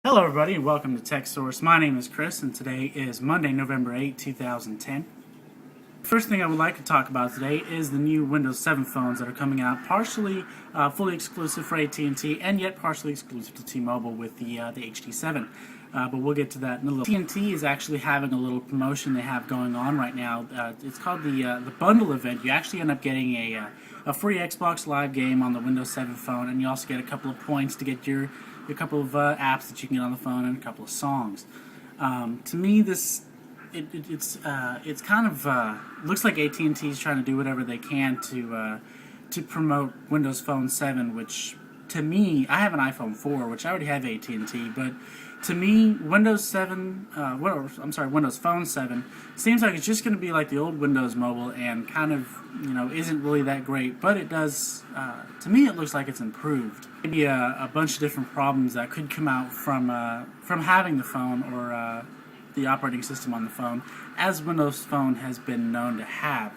Hello everybody and welcome to Tehksource. My name is Chris and today is Monday, November 8, 2010. First thing I would like to talk about today is the new Windows 7 phones that are coming out, partially fully exclusive for AT&T and yet partially exclusive to T-Mobile with the HD7. But we'll get to that in a little. AT&T is actually having a little promotion they have going on right now. It's called the bundle event. You actually end up getting a free Xbox Live game on the Windows 7 phone, and you also get a couple of points to get your couple of apps that you can get on the phone and a couple of songs. To me, it's kind of looks like AT&T is trying to do whatever they can to promote Windows Phone 7, which to me, I have an iPhone 4, which I already have AT&T, but to me, Windows Phone 7 seems like it's just going to be like the old Windows Mobile and kind of, isn't really that great, but it does, to me it looks like it's improved. Maybe a bunch of different problems that could come out from having the phone or the operating system on the phone, as Windows Phone has been known to have.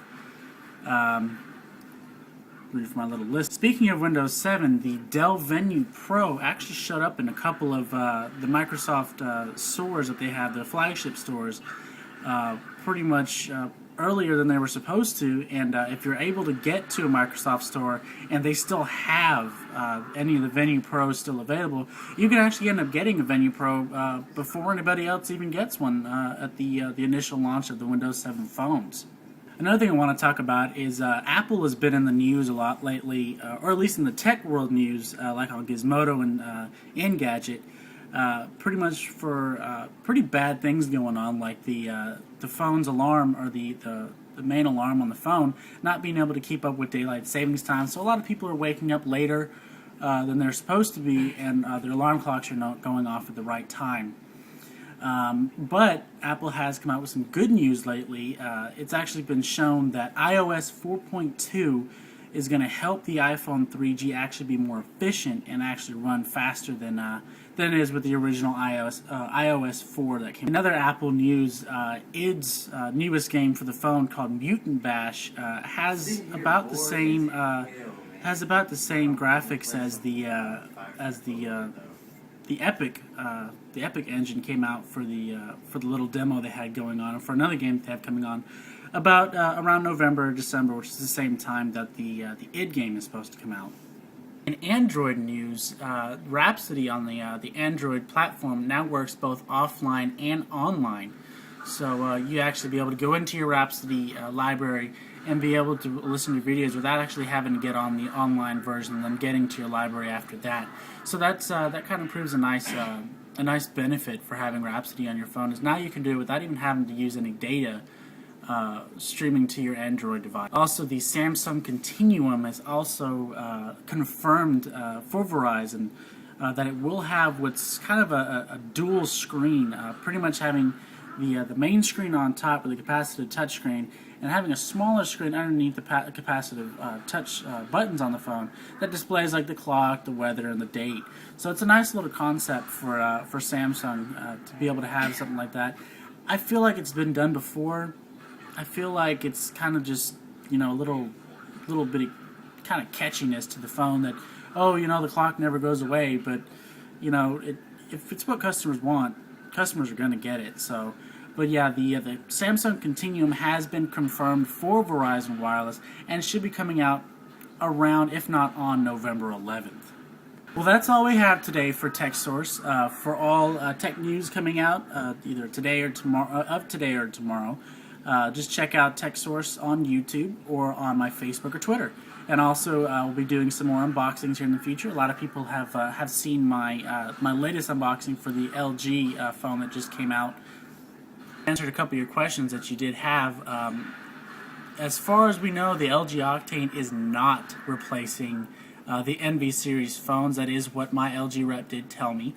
Read from my little list. Speaking of Windows 7, the Dell Venue Pro actually showed up in a couple of the Microsoft stores that they have, the flagship stores, pretty much earlier than they were supposed to. And if you're able to get to a Microsoft store and they still have any of the Venue Pros still available, you can actually end up getting a Venue Pro before anybody else even gets one at the initial launch of the Windows 7 phones. Another thing I want to talk about is Apple has been in the news a lot lately, or at least in the tech world news, like on Gizmodo and Engadget, pretty much for pretty bad things going on, like the phone's alarm or the main alarm on the phone not being able to keep up with daylight savings time. So a lot of people are waking up later than they're supposed to be, and their alarm clocks are not going off at the right time. But Apple has come out with some good news lately. It's actually been shown that iOS 4.2 is going to help the iPhone 3G actually be more efficient and actually run faster than it is with the original iOS 4 that came. Another Apple news, id's newest game for the phone called Mutant Bash has about the same graphics as the Epic engine came out for the little demo they had going on, and for another game they have coming on about around November or December, which is the same time that the id game is supposed to come out. In Android news, Rhapsody on the Android platform now works both offline and online. So you actually be able to go into your Rhapsody library and be able to listen to videos without actually having to get on the online version and then getting to your library after that. So that kind of proves a nice benefit for having Rhapsody on your phone, is now you can do it without even having to use any data streaming to your Android device. Also, the Samsung Continuum has also confirmed for Verizon that it will have what's kind of a dual screen, pretty much having the main screen on top with the capacitive touchscreen, and having a smaller screen underneath the capacitive touch buttons on the phone that displays like the clock, the weather, and the date. So it's a nice little concept for Samsung to be able to have something like that. I feel like it's been done before. I feel like it's kind of just a little bitty kind of catchiness to the phone that, the clock never goes away, but if it's what customers want, customers are going to get it. So. But yeah, the Samsung Continuum has been confirmed for Verizon Wireless and should be coming out around, if not on, November 11th. Well, that's all we have today for Tehksource. For all tech news coming out either today or tomorrow, just check out Tehksource on YouTube or on my Facebook or Twitter. And also, we'll be doing some more unboxings here in the future. A lot of people have seen my latest unboxing for the LG phone that just came out. Answered a couple of your questions that you did have. As far as we know, the LG Octane is not replacing the NV series phones. That is what my LG rep did tell me.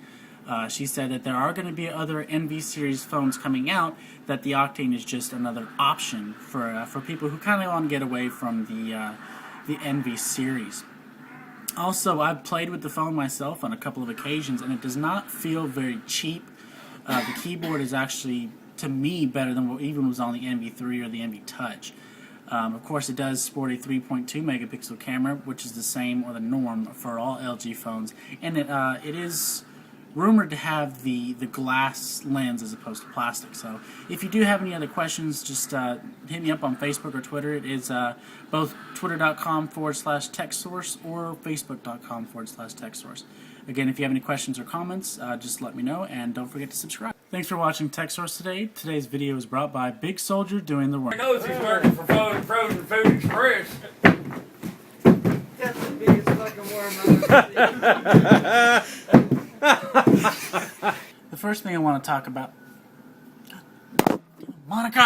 She said that there are going to be other NV series phones coming out, that the Octane is just another option for people who kind of want to get away from the NV series. Also, I've played with the phone myself on a couple of occasions, and it does not feel very cheap. The keyboard is actually, to me, better than what even was on the NV3 or the NV Touch. Of course, it does sport a 3.2 megapixel camera, which is the same or the norm for all LG phones, and it is rumored to have the glass lens as opposed to plastic. So if you do have any other questions, just hit me up on Facebook or Twitter. It is both twitter.com/Tehksource or facebook.com/Tehksource. Again, if you have any questions or comments, just let me know, and don't forget to subscribe. Thanks for watching Tehksource today. Today's video is brought by Big Soldier Doing the Work. I know he's working for Frozen Food Express. That's the biggest fucking worm I've ever seen. The first thing I want to talk about... Monica!